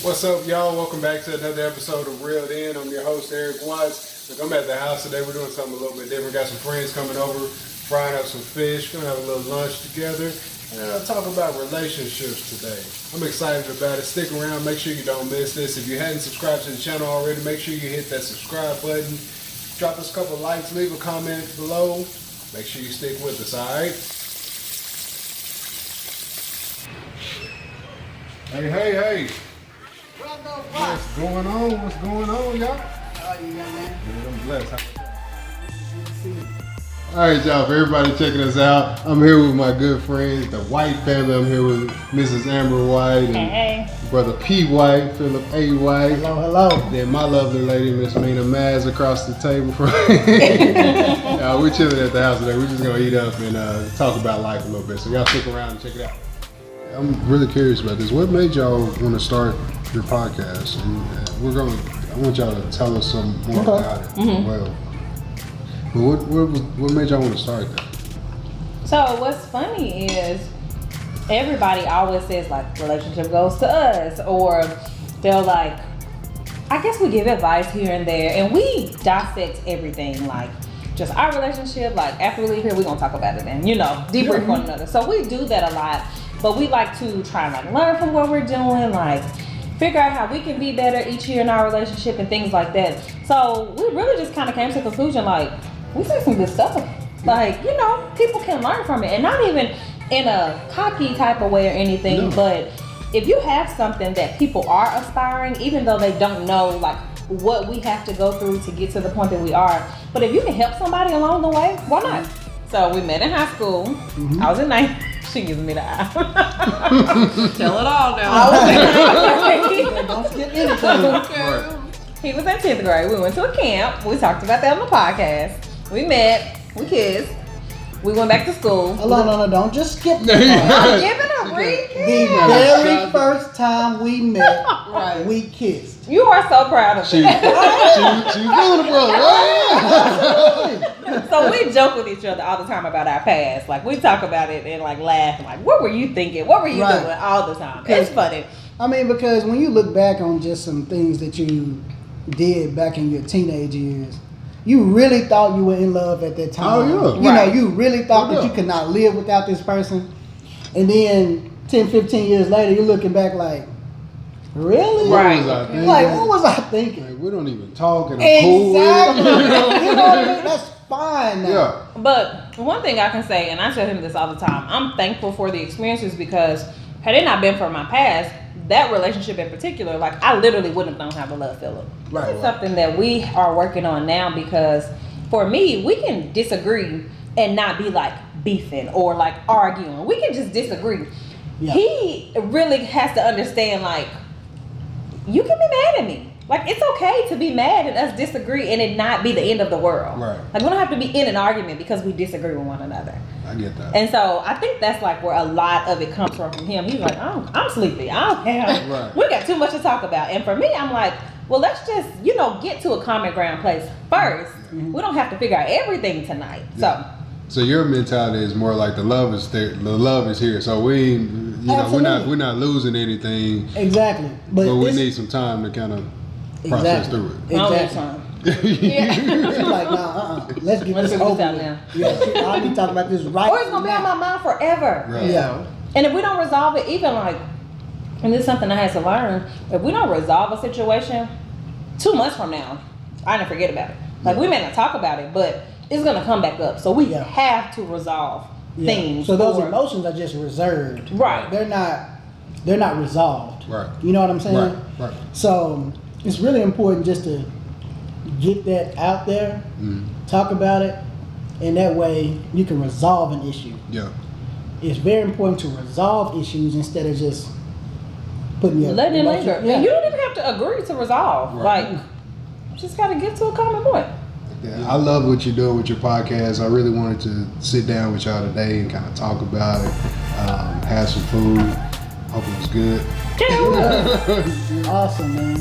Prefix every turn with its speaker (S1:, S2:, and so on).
S1: What's up, y'all? Welcome back to another episode of Reeled In. I'm your host, Eric Watts. Look, I'm at the house today. We're doing something a little bit different. Got some friends coming over, frying up some fish. Gonna have a little lunch together. And I'll talk about relationships today. I'm excited about it. Stick around. Make sure you don't miss this. If you hadn't subscribed to the channel already, make sure you hit that subscribe button. Drop us a couple likes. Leave a comment below. Make sure you stick with us, all right? Hey. What's going on? What's going on, y'all?
S2: How are you, young man?
S1: Man, I'm blessed. All right, y'all. For everybody checking us out, I'm here with my good friends, the White family. I'm here with Mrs. Amber White and Brother P. White, Philip A. White.
S2: Hello.
S1: Then my lovely lady, Miss Mina Maz, across the table from we're chilling at the house today. We're just going to eat up and talk about life a little bit. So y'all stick around and check it out. I'm really curious about this. What made y'all want to start your podcast? And I want y'all to tell us some more about it as well. But what made y'all want to start that?
S3: So what's funny is everybody always says like relationship goes to us, or they're like, I guess we give advice here and there, and we dissect everything, like just our relationship. Like after we leave here, we're gonna talk about it and debrief one another. So we do that a lot, but we like to try and like learn from what we're doing, like figure out how we can be better each year in our relationship and things like that. So we really just kind of came to the conclusion like, we say some good stuff. Like, people can learn from it. And not even in a cocky type of way or anything, but if you have something that people are aspiring, even though they don't know like what we have to go through to get to the point that we are, but if you can help somebody along the way, why not? So we met in high school. I was in ninth. She gives me the eye.
S4: Tell it all now.
S3: I was in ninth grade.
S2: Don't skip anything.
S1: Right.
S3: He was in 10th grade. We went to a camp. We talked about that on the podcast. We met. We kissed. We went back to school.
S2: No, don't just skip the
S3: I'm giving a recap.
S2: The very first time we met, we kissed.
S3: You are so proud of
S1: She
S3: me.
S1: feeling the brother, right?
S3: So we joke with each other all the time about our past. Like we talk about it and like laugh. Like, what were you thinking? What were you doing? All the time. It's funny.
S2: I mean, because when you look back on just some things that you did back in your teenage years, you really thought you were in love at that time.
S1: Oh, yeah.
S2: You really thought that you could not live without this person. And then 10, 15 years later, you're looking back like, really?
S3: Right.
S2: What was I thinking?
S1: Like, we don't even talk and I'm cool.
S2: Exactly. You know what I mean? That's fine now.
S1: Yeah.
S3: But one thing I can say, and I tell him this all the time, I'm thankful for the experiences because had it not been for my past, that relationship in particular, like I literally wouldn't have known how to love Philip. It's something that we are working on now because for me, we can disagree and not be like beefing or like arguing. We can just disagree. Yeah. He really has to understand like, you can be mad at me. Like it's okay to be mad and us disagree and it not be the end of the world.
S1: Right.
S3: Like we don't have to be in an argument because we disagree with one another.
S1: I get that.
S3: And so I think that's like where a lot of it comes from him. He's like, I'm sleepy. I don't care.
S1: Right.
S3: We got too much to talk about. And for me, I'm like, well, let's just, get to a common ground place first. We don't have to figure out everything tonight.
S1: Yeah. So your mentality is more like the love is there. The love is here. So we, we're not losing anything.
S2: Exactly.
S1: But we need some time to kind of process through it.
S2: Exactly. She's like, nah, let's get this over
S3: out
S2: with.
S3: now.
S2: Yeah, I'll be talking about this right
S3: Or it's going to be on my mind forever.
S1: Right.
S2: Yeah.
S3: And if we don't resolve it, even like, and this is something I had to learn, if we don't resolve a situation, 2 months from now, I didn't forget about it. Like we may not talk about it, but it's going to come back up. So we have to resolve things.
S2: So those emotions are just reserved.
S3: Right.
S2: They're not resolved.
S1: Right.
S2: You know what I'm saying?
S1: Right.
S2: So it's really important just to get that out there, talk about it, and that way you can resolve an issue.
S1: Yeah.
S2: It's very important to resolve issues instead of just putting your
S3: letting it linger.
S2: Yeah.
S3: And you don't even have to agree to resolve.
S1: Right.
S3: Like, just got to get to a common point.
S1: Yeah, I love what you're doing with your podcast. I really wanted to sit down with y'all today and kind of talk about it, have some food. Hope it was good.
S3: Yeah.
S2: Awesome, man.